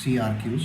CRQs,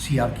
CRQ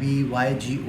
VYGOTSKY।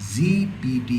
ZPD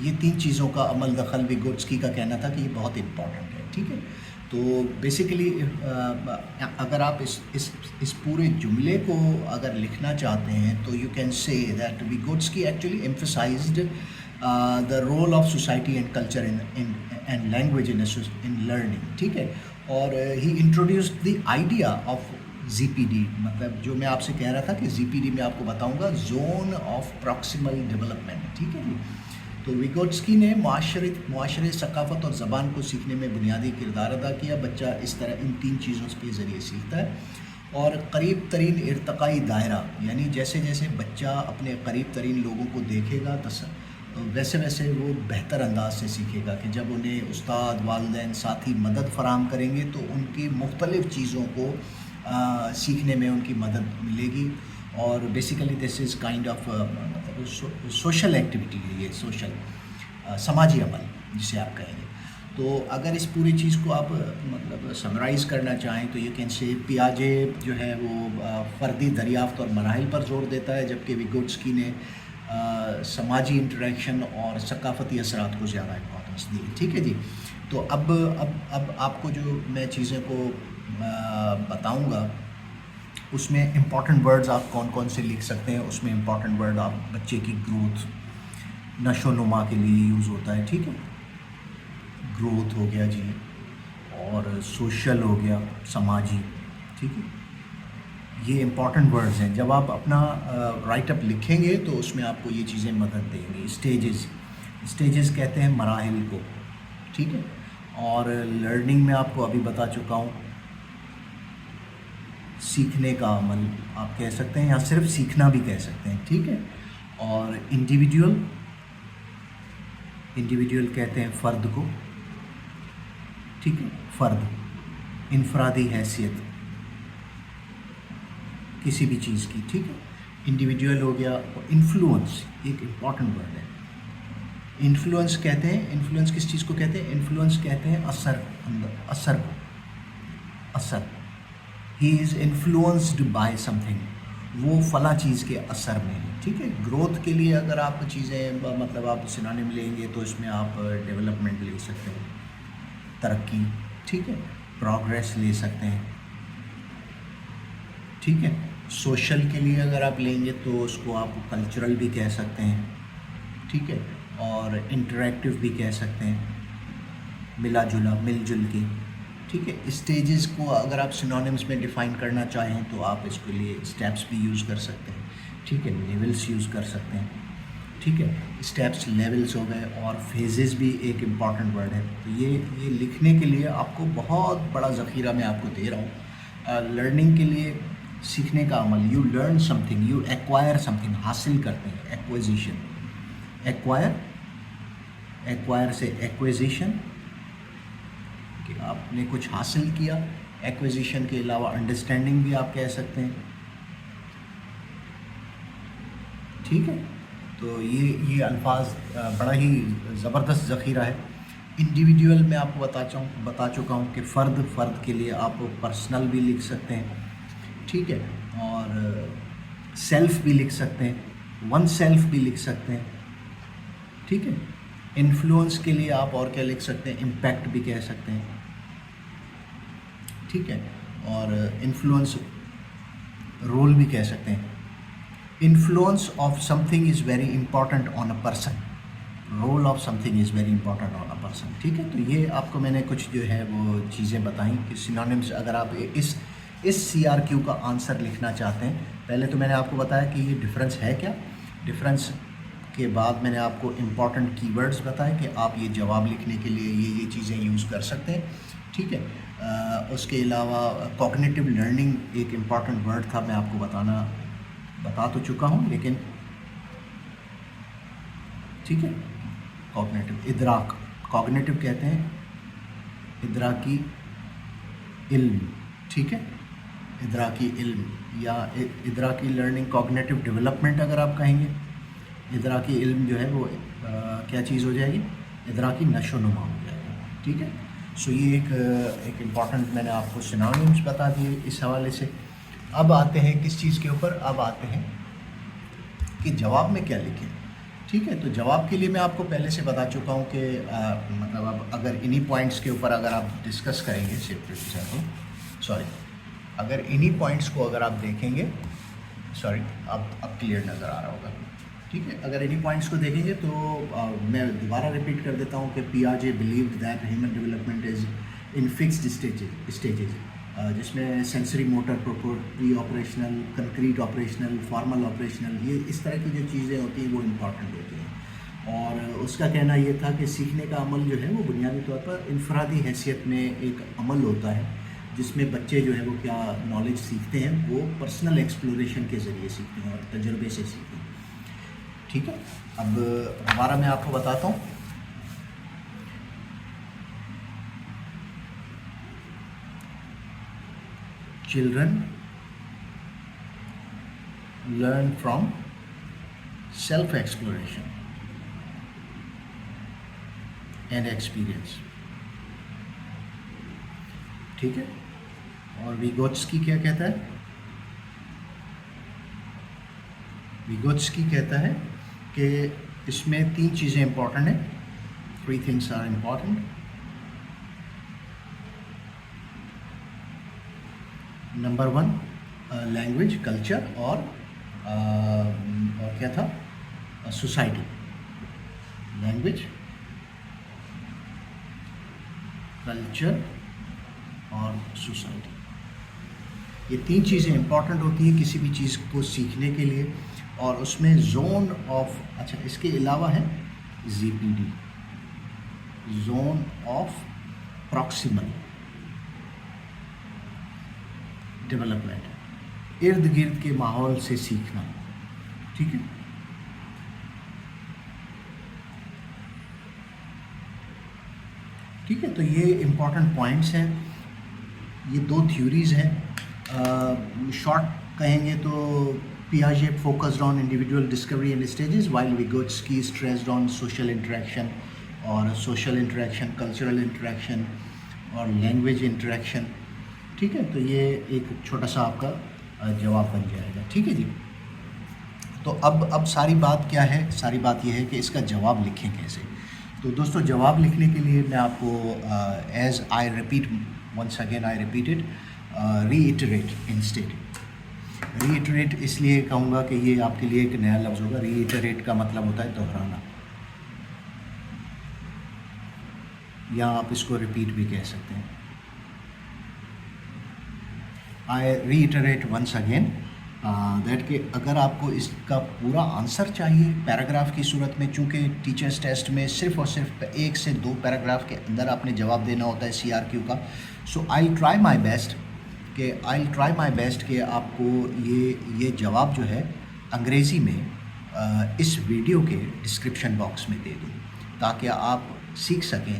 یہ 3 چیزوں کا عمل دخل ویگوٹسکی کا کہنا تھا کہ یہ بہت امپورٹنٹ ہے. ٹھیک ہے. تو بیسیکلی اگر آپ اس پورے جملے کو اگر لکھنا چاہتے ہیں تو you can say that Vygotsky actually emphasised the role of society and culture and language in learning. ٹھیک ہے. اور he introduced the idea of ZPD, مطلب جو میں آپ سے کہہ رہا تھا کہ ZPD میں آپ کو بتاؤں گا زون آف پراکسیمل ڈیولپمنٹ. ٹھیک ہے جی. تو ویگوٹسکی نے معاشرے ثقافت اور زبان کو سیکھنے میں بنیادی کردار ادا کیا. بچہ اس طرح ان 3 چیزوں کے ذریعے سیکھتا ہے. اور قریب ترین ارتقائی دائرہ، یعنی جیسے جیسے بچہ اپنے قریب ترین لوگوں کو دیکھے گا ویسے ویسے وہ بہتر انداز سے سیکھے گا کہ جب انہیں استاد، والدین، ساتھی مدد فراہم کریں گے تو ان کی مختلف چیزوں کو سیکھنے میں ان کی مدد ملے گی. اور basically this is kind of مطلب سوشل ایکٹیویٹی ہے، یہ سوشل سماجی عمل جسے آپ کہیں گے. تو اگر اس پوری چیز کو آپ مطلب سمرائز کرنا چاہیں تو یہ کین سے پیاجے جو ہے وہ فردی دریافت اور مراحل پر زور دیتا ہے، جبکہ ویگوٹسکی نے سماجی انٹریکشن اور ثقافتی اثرات کو زیادہ امپورٹنس دی. ٹھیک ہے جی. تو اب آپ کو جو میں چیزیں کو بتاؤں گا اس میں امپورٹنٹ ورڈز آپ کون کون سے لکھ سکتے ہیں. اس میں امپورٹنٹ ورڈ آپ بچے کی گروتھ، نشو و نما کے لیے یوز ہوتا ہے. ٹھیک ہے. گروتھ ہو گیا جی، اور سوشل ہو گیا، سماجی. ٹھیک ہے. یہ امپورٹنٹ ورڈز ہیں. جب آپ اپنا رائٹ اپ لکھیں گے تو اس میں آپ کو یہ چیزیں مدد دیں گی. اسٹیجز کہتے ہیں مراحل کو. ٹھیک ہے. اور لرننگ میں آپ کو ابھی بتا چکا ہوں، سیکھنے کا عمل آپ کہہ سکتے ہیں، یا صرف سیکھنا بھی کہہ سکتے ہیں. ٹھیک ہے. اور انڈیویجول کہتے ہیں فرد کو. ٹھیک ہے. فرد، انفرادی حیثیت کسی بھی چیز کی. ٹھیک ہے. انڈیویجول ہو گیا. انفلوئنس ایک امپورٹنٹ ورڈ ہے. انفلوئنس کہتے ہیں، انفلوئنس کس چیز کو کہتے ہیں؟ انفلوئنس کہتے ہیں اثر کو. اثر. He is influenced by something, وہ فلاں چیز کے اثر میں ہے. ٹھیک ہے. گروتھ کے لیے اگر آپ چیزیں مطلب آپ سنونیم لیں گے تو اس میں آپ ڈیولپمنٹ لے سکتے ہیں، ترقی. ٹھیک ہے. پروگریس لے سکتے ہیں. ٹھیک ہے. سوشل کے لیے اگر آپ لیں گے تو اس کو آپ کلچرل بھی کہہ سکتے ہیں. ٹھیک ہے. اور انٹریکٹیو بھی کہہ سکتے ہیں، ملا جلا، مل جل کے. ٹھیک ہے. اسٹیجز کو اگر آپ سنونیمس میں ڈیفائن کرنا چاہیں تو آپ اس کے لیے اسٹیپس بھی یوز کر سکتے ہیں. ٹھیک ہے. لیولس یوز کر سکتے ہیں. ٹھیک ہے. اسٹیپس، لیولس ہو گئے. اور فیزز بھی ایک امپورٹنٹ ورڈ ہے. تو یہ لکھنے کے لیے آپ کو بہت بڑا ذخیرہ میں آپ کو دے رہا ہوں. لرننگ کے لیے سیکھنے کا عمل، you learn some thing, you acquire some thing, حاصل کرتے ہیں. ایکویزیشن، ایکوائر سے ایکویزیشن کہ آپ نے کچھ حاصل کیا. ایکویزیشن کے علاوہ انڈرسٹینڈنگ بھی آپ کہہ سکتے ہیں. ٹھیک ہے. تو یہ الفاظ بڑا ہی زبردست ذخیرہ ہے. انڈیویجول میں آپ کو بتا چکا ہوں کہ فرد کے لیے آپ پرسنل بھی لکھ سکتے ہیں. ٹھیک ہے. اور سیلف بھی لکھ سکتے ہیں، ون سیلف بھی لکھ سکتے ہیں. ٹھیک ہے. انفلوئنس کے لیے آپ اور کیا لکھ سکتے ہیں؟ امپیکٹ بھی کہہ سکتے ہیں. ٹھیک ہے. اور انفلوئنس رول بھی کہہ سکتے ہیں. Influence of something is very important on a person. Role of something is very important on a person. ٹھیک ہے. تو یہ آپ کو میں نے کچھ جو ہے وہ چیزیں بتائیں کہ سینونیمز اگر آپ اس CRQ کا آنسر لکھنا چاہتے ہیں. پہلے تو میں نے آپ کو بتایا کہ یہ ڈفرینس ہے کیا. ڈفرینس کے بعد میں نے آپ کو امپورٹنٹ کی ورڈز بتائے کہ آپ یہ جواب لکھنے کے لیے یہ چیزیں یوز کر سکتے ہیں. ٹھیک ہے. اس کے علاوہ کوگنیٹیو لرننگ ایک امپورٹنٹ ورڈ تھا، میں آپ کو بتا تو چکا ہوں، لیکن ٹھیک ہے. کوگنیٹیو، ادراک، کوگنیٹیو کہتے ہیں ادراکی علم. ٹھیک ہے. ادراکی علم یا ادراکی لرننگ، کوگنیٹیو ڈیولپمنٹ اگر آپ کہیں گے. ادراکی علم جو ہے وہ کیا چیز ہو جائے گی؟ ادراکی نشو و نما ہو جائے گا. ٹھیک ہے. سو یہ ایک امپورٹنٹ میں نے آپ کو سینونیمز بتا دیے اس حوالے سے. اب آتے ہیں کس چیز کے اوپر؟ اب آتے ہیں کہ جواب میں کیا لکھیں. ٹھیک ہے. تو جواب کے لیے میں آپ کو پہلے سے بتا چکا ہوں کہ مطلب اب اگر انہی پوائنٹس کے اوپر اگر آپ ڈسکس کریں گے اگر انہی پوائنٹس کو اگر آپ دیکھیں گے اب کلیئر نظر آ رہا ہوگا. ٹھیک ہے, اگر انہی پوائنٹس کو دیکھیں گے تو میں دوبارہ ریپیٹ کر دیتا ہوں کہ پی آر جے believed that human development is in fixed stages, جس میں sensory motor pre operational, concrete operational, formal operational, یہ اس طرح کی جو چیزیں ہوتی ہیں وہ امپورٹنٹ ہوتی ہیں. اور اس کا کہنا یہ تھا کہ سیکھنے کا عمل جو ہے وہ بنیادی طور پر انفرادی حیثیت میں ایک عمل ہوتا ہے, جس میں بچے جو ہے وہ کیا نالج سیکھتے ہیں وہ پرسنل ایکسپلوریشن کے ذریعے سیکھتے ہیں اور تجربے سے سیکھتے ہیں. ٹھیک ہے, اب ہمارا میں آپ کو بتاتا ہوں. Children learn from self exploration and experience. ٹھیک ہے, اور ویگوٹسکی کیا کہتا ہے؟ ویگوٹسکی کہتا ہے کہ اس میں 3 چیزیں امپورٹنٹ ہیں. 3 things are important. Number 1 language, culture اور کیا تھا, سوسائٹی. لینگویج, کلچر اور سوسائٹی, یہ 3 چیزیں امپورٹنٹ ہوتی ہیں کسی بھی چیز کو سیکھنے کے لیے. اور اس میں زون آف, اچھا اس کے علاوہ ہے ZPD, zone of proximal development, ارد گرد کے ماحول سے سیکھنا. ٹھیک ہے, ٹھیک ہے, تو یہ امپورٹنٹ پوائنٹس ہیں. یہ 2 تھیوریز ہیں. شارٹ کہیں گے تو Piaget focused on individual discovery and stages, while Vygotsky stressed on social interaction اور social interaction, cultural interaction اور language interaction. ٹھیک ہے, تو یہ ایک چھوٹا سا آپ کا جواب بن جائے گا. ٹھیک ہے جی. تو اب ساری بات کیا ہے؟ ساری بات یہ ہے کہ اس کا جواب لکھیں کیسے. تو دوستو جواب لکھنے کے لیے میں آپ کو as I repeat once again I repeat it, retreat instead. Retreat اس لیے کہوں گا کہ یہ آپ کے لیے ایک نیا لفظ ہوگا. ریٹریٹ کا مطلب ہوتا ہے دہرانا, یا آپ اس کو ریپیٹ بھی کہہ سکتے ہیں. آئی ریٹریٹ ونس اگین دیٹ کہ اگر آپ کو اس کا پورا آنسر چاہیے پیراگراف کی صورت میں, چونکہ ٹیچرس ٹیسٹ میں صرف اور صرف 1 سے 2 پیراگراف کے اندر آپ نے جواب دینا ہوتا ہے CRQ کا. سو آئی ٹرائی مائی بیسٹ کہ آپ کو یہ جواب جو ہے انگریزی میں اس ویڈیو کے ڈسکرپشن باکس میں دے دوں, تاکہ آپ سیکھ سکیں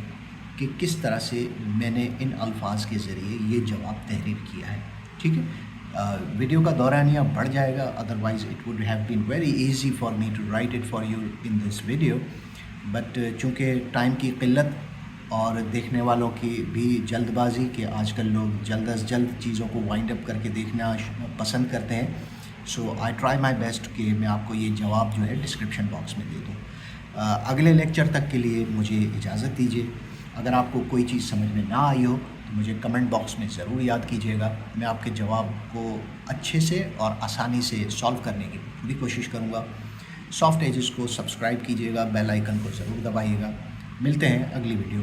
کہ کس طرح سے میں نے ان الفاظ کے ذریعے یہ جواب تحریر کیا ہے. ٹھیک ہے, ویڈیو کا دورانیہ بڑھ جائے گا, otherwise it would have been very easy for me to write it for you in this video, but چونکہ ٹائم کی قلت اور دیکھنے والوں کی بھی جلد بازی کہ آج کل لوگ جلد از جلد چیزوں کو وائنڈ اپ کر کے دیکھنا پسند کرتے ہیں. سو آئی ٹرائی مائی بیسٹ کہ میں آپ کو یہ جواب جو ہے ڈسکرپشن باکس میں دے دوں. اگلے لیکچر تک کے لیے مجھے اجازت دیجیے. اگر آپ کو کوئی چیز سمجھ میں نہ آئی ہو تو مجھے کمنٹ باکس میں ضرور یاد کیجیے گا. میں آپ کے جواب کو اچھے سے اور آسانی سے سالو کرنے کی پوری کوشش کروں گا. سافٹ ایجز کو سبسکرائب کیجیے گا, بیل آئیکن کو ضرور دبائیے گا. ملتے ہیں اگلی ویڈیو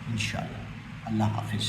انشاءاللہ. اللہ حافظ.